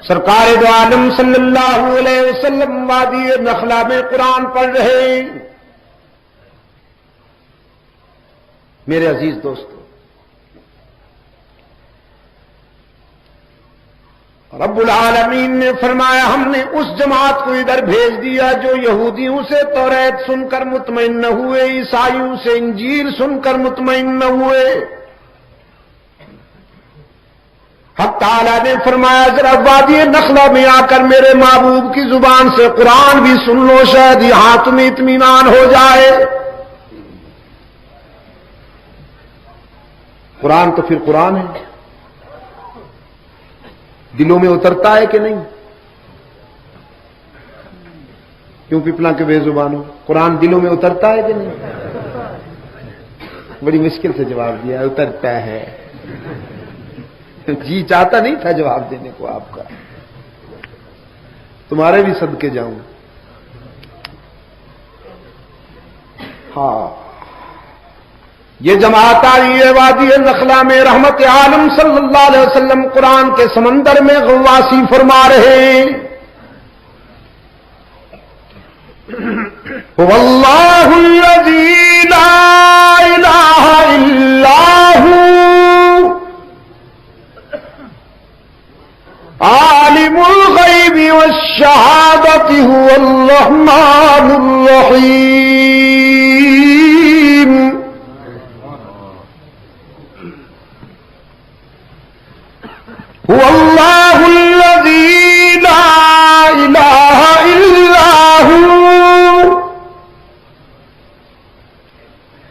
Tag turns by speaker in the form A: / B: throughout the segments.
A: سرکار دو عالم صلی اللہ علیہ وسلم وادی نخلا میں قرآن پڑھ رہے ہیں۔ میرے عزیز دوستو، رب العالمین نے فرمایا ہم نے اس جماعت کو ادھر بھیج دیا جو یہودیوں سے توریت سن کر مطمئن نہ ہوئے، عیسائیوں سے انجیل سن کر مطمئن نہ ہوئے۔ حق تعالیٰ نے فرمایا ذرا وادی نخلا میں آ کر میرے محبوب کی زبان سے قرآن بھی سن لو، شاید یہاں تمہیں اطمینان ہو جائے۔ قرآن تو پھر قرآن ہے، دلوں میں اترتا ہے کہ نہیں؟ کیوں پپلا کے بے زبانوں، قرآن دلوں میں اترتا ہے کہ نہیں؟ بڑی مشکل سے جواب دیا، اترتا ہے۔ جی چاہتا نہیں تھا جواب دینے کو آپ کا، تمہارے بھی صدقے جاؤں۔ ہاں، یہ جماعت آئی ہے وادی نخلا میں، رحمت عالم صلی اللہ علیہ وسلم قرآن کے سمندر میں غواصی فرما رہے ہیں۔ واللہ الذی لا الہ الا ہو عالم الغیب والشہادۃ هو الرحمن الرحیم۔ هو اللہ الذی لا الہ الا ہو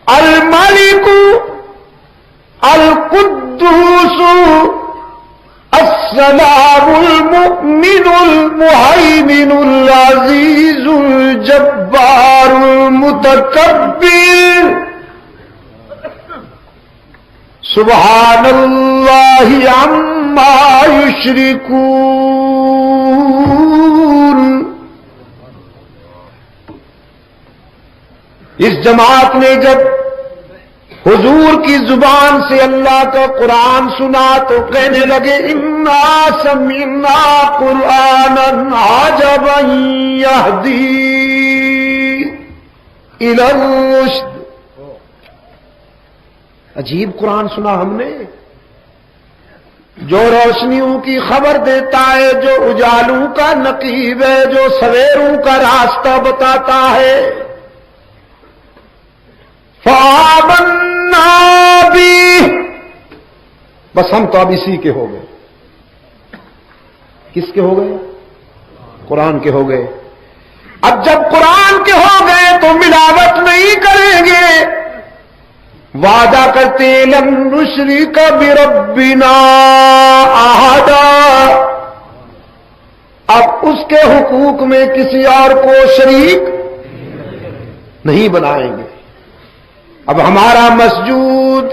A: الملک القدوس السلام المؤمن المہیمن العزیز الجبار المتکبر سبحان اللہ عما یشرکون۔ اس جماعت نے جب حضور کی زبان سے اللہ کا قرآن سنا تو کہنے لگے انا سمعنا قرآنا عجبا یہدی الی الرشد۔ عجیب قرآن سنا ہم نے، جو روشنیوں کی خبر دیتا ہے، جو اجالوں کا نقیب ہے، جو سویروں کا راستہ بتاتا ہے۔ فآمنا بھی، بس ہم تو اب اسی کے ہو گئے۔ کس کے ہو گئے؟ قرآن کے ہو گئے۔ اب جب قرآن کے ہو گئے تو ملاوٹ نہیں کریں گے، وعدہ کرتے لن نشرک بربنا احدا، اب اس کے حقوق میں کسی اور کو شریک نہیں بنائیں گے۔ اب ہمارا مسجود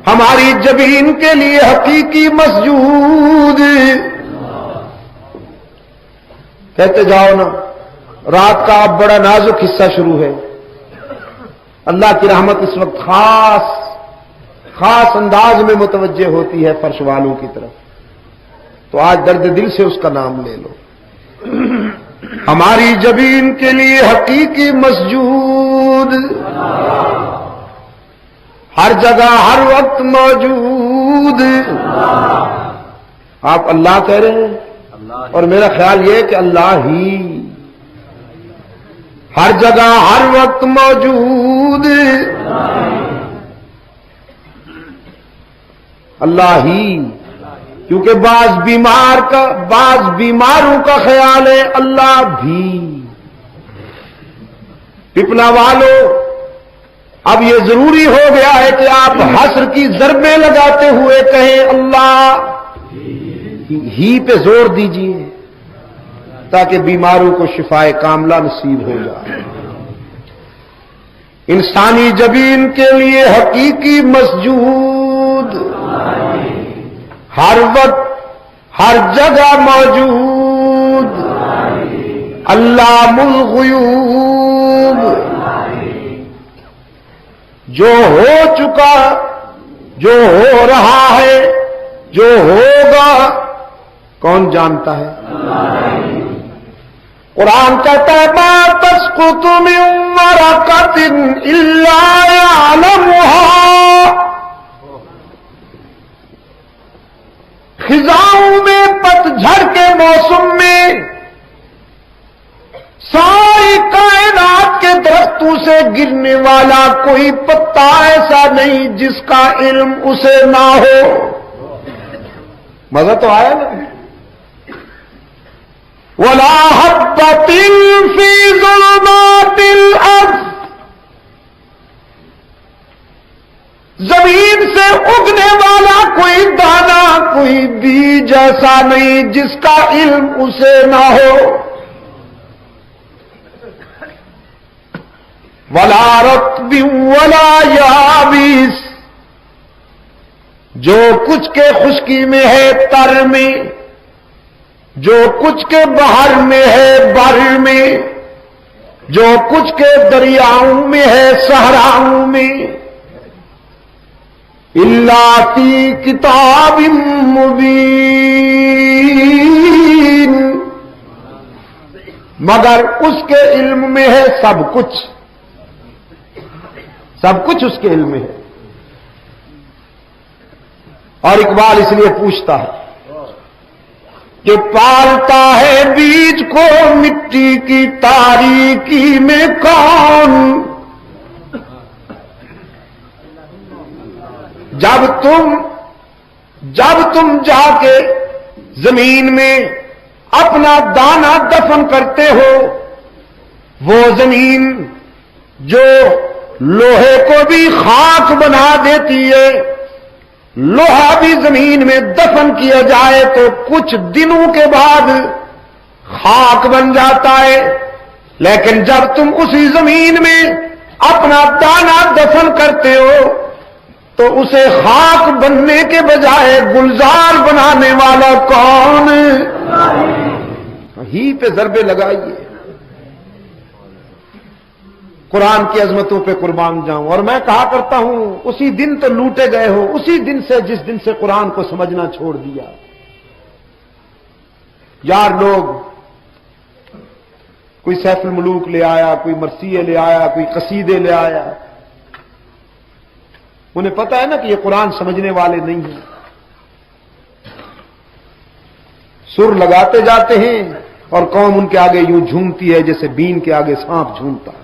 A: ہماری جبین کے لیے حقیقی مسجود، کہتے جاؤ نا، رات کا اب بڑا نازک حصہ شروع ہے، اللہ کی رحمت اس وقت خاص انداز میں متوجہ ہوتی ہے فرش والوں کی طرف، تو آج درد دل سے اس کا نام لے لو۔ ہماری جبین کے لیے حقیقی مسجود، ہر جگہ ہر وقت موجود۔ آپ اللہ کہہ رہے ہیں، اور میرا خیال یہ کہ اللہ ہی ہر جگہ ہر وقت موجود، اللہ ہی، کیونکہ بعض بیماروں کا خیال ہے اللہ بھی۔ پپلا والو، اب یہ ضروری ہو گیا ہے کہ آپ حسر کی ضربیں لگاتے ہوئے کہیں اللہ ہی پہ زور دیجیے، تاکہ بیماروں کو شفائے کاملہ نصیب ہو جائے۔ انسانی جبین کے لیے حقیقی مسجود، ہر وقت ہر جگہ موجود، علام الغیوب، جو ہو چکا، جو ہو رہا ہے، جو ہوگا، کون جانتا ہے؟ قرآن کہتا ہے ما تسقط من ورقۃ الا یعلمها، خزاؤں میں پتجھڑ کے موسم میں ساری کائنات کے درختوں سے گرنے والا کوئی پتا ایسا نہیں جس کا علم اسے نہ ہو۔ مزہ تو آیا نا؟ وَلَا حَبَّةٍ فِي ظُلُمَاتِ الْأَرْضِ، زمین سے اگنے والا کوئی دانا، کوئی بیج ایسا نہیں جس کا علم اسے نہ ہو۔ وَلَا رَطْبٍ وَلَا يَابِسٍ، جو کچھ کے خشکی میں ہے تر میں، جو کچھ کے بحر میں ہے بر میں، جو کچھ کے دریاؤں میں ہے صحراؤں میں، الا فی کتاب مبین، مگر اس کے علم میں ہے سب کچھ، سب کچھ اس کے علم میں ہے۔ اور اقبال اس لیے پوچھتا ہے کہ پالتا ہے بیج کو مٹی کی تاریکی میں کون، جب تم جا کے زمین میں اپنا دانہ دفن کرتے ہو، وہ زمین جو لوہے کو بھی خاک بنا دیتی ہے، لوہا بھی زمین میں دفن کیا جائے تو کچھ دنوں کے بعد خاک بن جاتا ہے، لیکن جب تم اسی زمین میں اپنا دانہ دفن کرتے ہو تو اسے خاک بننے کے بجائے گلزار بنانے والا کون؟ ہی پہ ضربے لگائیے۔ قرآن کی عظمتوں پہ قربان جاؤں۔ اور میں کہا کرتا ہوں اسی دن تو لوٹے گئے ہو، اسی دن سے جس دن سے قرآن کو سمجھنا چھوڑ دیا۔ یار لوگ کوئی سیف الملوک لے آیا، کوئی مرثیے لے آیا، کوئی قصیدے لے آیا، انہیں پتا ہے نا کہ یہ قرآن سمجھنے والے نہیں ہیں، سر لگاتے جاتے ہیں اور قوم ان کے آگے یوں جھومتی ہے جیسے بین کے آگے سانپ جھومتا ہے۔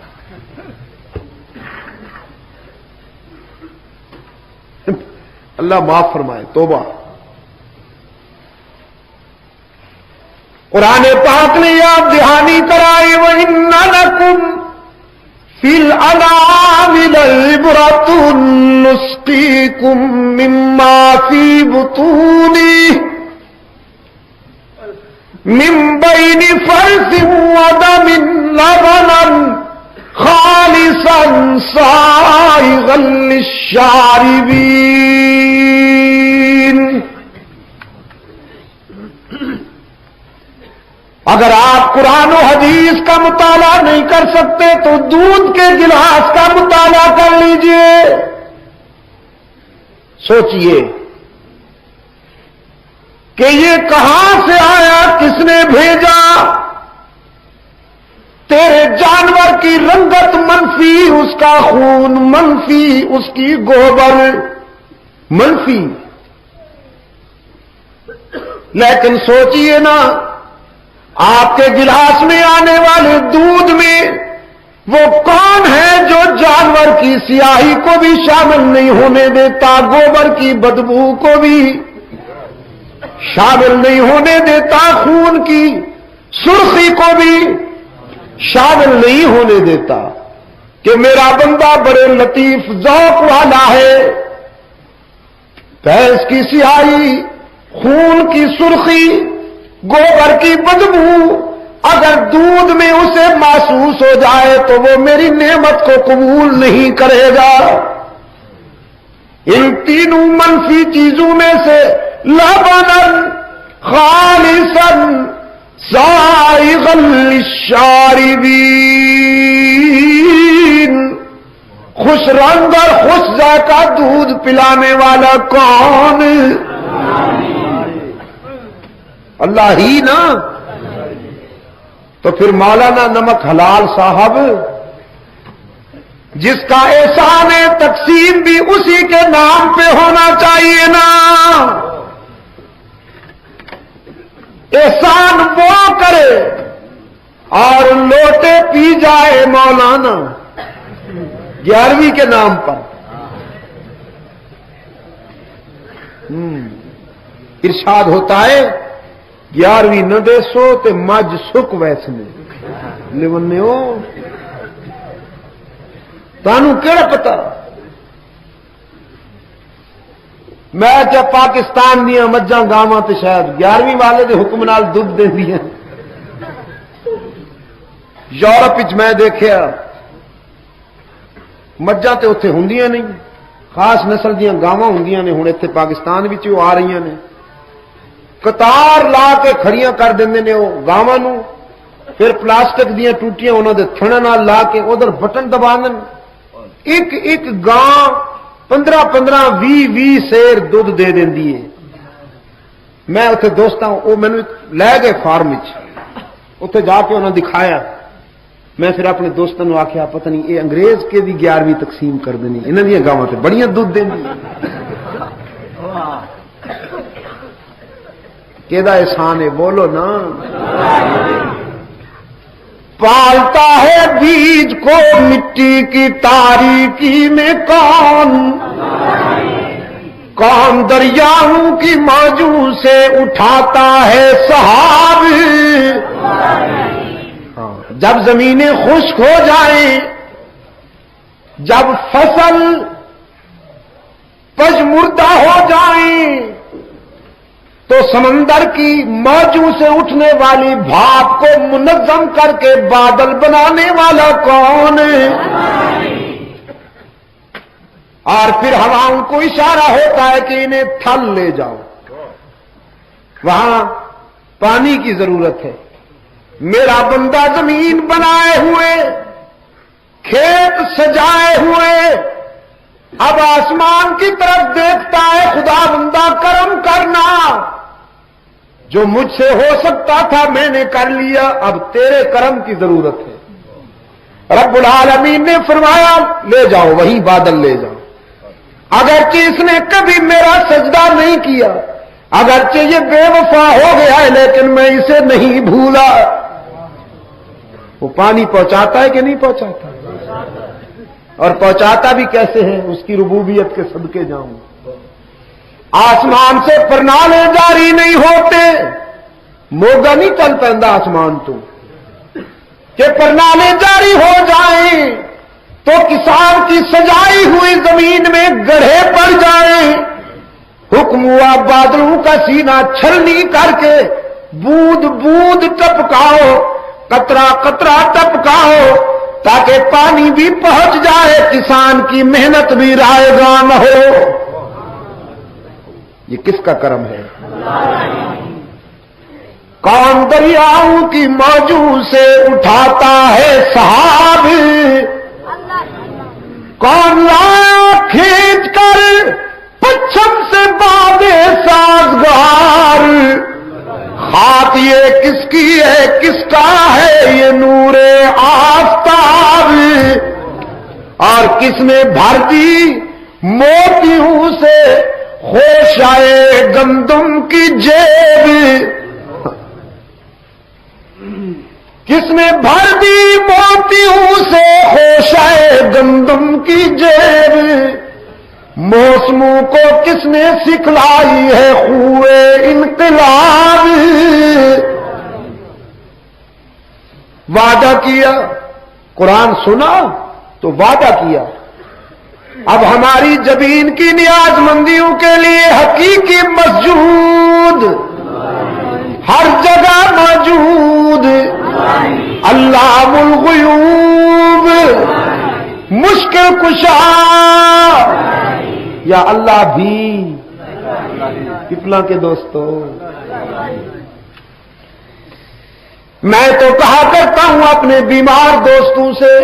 A: اللہ معاف فرمائے، توبہ۔ قرآن پاک نے یاد دہانی کرائی وَإِنَّ لَكُمْ فِي الْأَنْعَامِ لَعِبْرَةً نُسْقِيكُم مِّمَّا فِي بُطُونِهِ مِن بَيْنِ فَرْثٍ وَدَمٍ لَبَنًا خالصا سائغا للشاربین۔ اگر آپ قرآن و حدیث کا مطالعہ نہیں کر سکتے تو دودھ کے گلاس کا مطالعہ کر لیجئے۔ سوچئے کہ یہ کہاں سے آیا، کس نے بھیجا؟ تیرے جانور کی رنگت منفی، اس کا خون منفی، اس کی گوبر منفی، لیکن سوچئے نا آپ کے گلاس میں آنے والے دودھ میں وہ کون ہے جو جانور کی سیاہی کو بھی شامل نہیں ہونے دیتا، گوبر کی بدبو کو بھی شامل نہیں ہونے دیتا، خون کی سرخی کو بھی شامل نہیں ہونے دیتا، کہ میرا بندہ بڑے لطیف ذوق والا ہے، بھینس کی سیاہی، خون کی سرخی، گوبر کی بدبو اگر دودھ میں اسے محسوس ہو جائے تو وہ میری نعمت کو قبول نہیں کرے گا۔ ان تینوں منفی چیزوں میں سے لبنا خالصا سائغا للشاربین، خوش رنگ اور خوش ذائقہ دودھ پلانے والا کون؟ اللہ ہی نا. تو پھر مولانا نمک حلال صاحب جس کا احسان تقسیم بھی اسی کے نام پہ ہونا چاہیے نا. احسان وہ کرے اور لوٹے پی جائے مولانا 11ویں کے نام پر. ارشاد ہوتا ہے 11ویں نہ دے سو تے مجھ سک ویسنے لیونے ہو. تانوں کیڑا پتا میں کیا پاکستان دیا مجھاں گاواں تے شاید 11ویں والے دے حکم نال دودھ دیندیاں. یورپ وچ میں دیکھیا مجھاں تے اوتھے ہوندیاں نہیں, خاص نسل دیاں گاواں ہوندیاں نے. ہن ایتھے پاکستان وچ او آ رہیاں نے, قطار لا کے کھڑیاں کر دیندے نے او گاواں نو, پھر پلاسٹک دیاں ٹوٹیاں انہاں دے تھڑاں نال لا کے ادھر بٹن دبا دین. ایک ایک گاں 15-15 20 سیر دودھ دے دیندی ہے. میں اتنے دوستاں وہ مینو لے گئے فارم اتنے جا کے انہوں نے دکھایا. میں پھر اپنے دوستوں نے آخیا پتہ نہیں یہ انگریز کے بھی 11ویں تقسیم کر دینی, انہوں دیا گاواں سے بڑیاں دودھ دینی. کیدا احسان ہے بولو نا. پالتا ہے بیج کو مٹی کی تاریکی میں کون دریاؤں کی موجوں سے اٹھاتا ہے سحاب. جب زمینیں خشک ہو جائیں, جب فصل پژمردہ ہو جائیں, تو سمندر کی موجوں سے اٹھنے والی بھاپ کو منظم کر کے بادل بنانے والا کون ہے؟ اور پھر ہواؤں کو اشارہ ہوتا ہے کہ انہیں تھل لے جاؤ, وہاں پانی کی ضرورت ہے. میرا بندہ زمین بنائے ہوئے, کھیت سجائے ہوئے, اب آسمان کی طرف دیکھتا ہے, خدا بندہ کرم کرنا, جو مجھ سے ہو سکتا تھا میں نے کر لیا, اب تیرے کرم کی ضرورت ہے. رب العالمین نے فرمایا لے جاؤ, وہی بادل لے جاؤ. اگرچہ اس نے کبھی میرا سجدہ نہیں کیا, اگرچہ یہ بے وفا ہو گیا ہے, لیکن میں اسے نہیں بھولا. وہ پانی پہنچاتا ہے کہ نہیں پہنچاتا, اور پہنچاتا بھی کیسے ہے, اس کی ربوبیت کے صدقے جاؤں. آسمان سے پرنالے جاری نہیں ہوتے, موگا نہیں چل پیندا آسمان تو کہ پرنالے جاری ہو جائیں تو کسان کی سجائی ہوئی زمین میں گڑھے پڑ جائیں. حکم ہوا بادلوں کا سینہ چھلنی کر کے بوند بوند ٹپکاؤ, قطرہ قطرہ ٹپکاؤ, تاکہ پانی بھی پہنچ جائے, کسان کی محنت بھی رائگاں نہ ہو. یہ کس کا کرم ہے؟ کون دریاؤں کی موجوں سے اٹھاتا ہے سحاب, کون لایا کھینچ کر پچھم سے بادے سازگار. خاک یہ کس کی ہے, کس کا ہے یہ نور آفتاب, اور کس نے بھر دی موتیوں سے خوشائے گندم کی جیب, کس نے بھر دی موتیوں سے خوشائے گندم کی جیب. موسموں کو کس نے سکھلائی ہے خوئے انقلاب. وعدہ کیا, قرآن سنا تو وعدہ کیا. اب ہماری زمین کی نیاز مندیوں کے لیے حقیقی مسجود ہر جگہ موجود. علام الغیوب, مشکل کشا, یا اللہ بھی. پپلا کے دوستو, میں تو کہا کرتا ہوں اپنے بیمار دوستوں سے,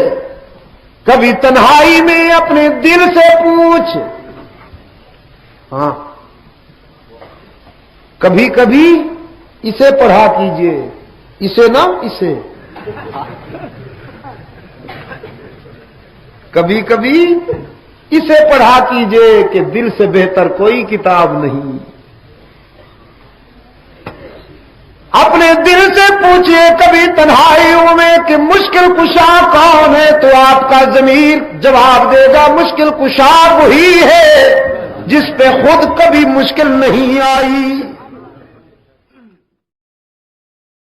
A: کبھی تنہائی میں اپنے دل سے پوچھ. ہاں کبھی کبھی اسے پڑھا کیجئے، اسے نہ اسے. کبھی کبھی اسے پڑھا کیجئے کہ دل سے بہتر کوئی کتاب نہیں. اپنے دل سے پوچھئے کبھی تنہائیوں میں کہ مشکل کشا کون ہے، تو آپ کا ضمیر جواب دے گا مشکل کشا وہی ہے جس پہ خود کبھی مشکل نہیں آئی.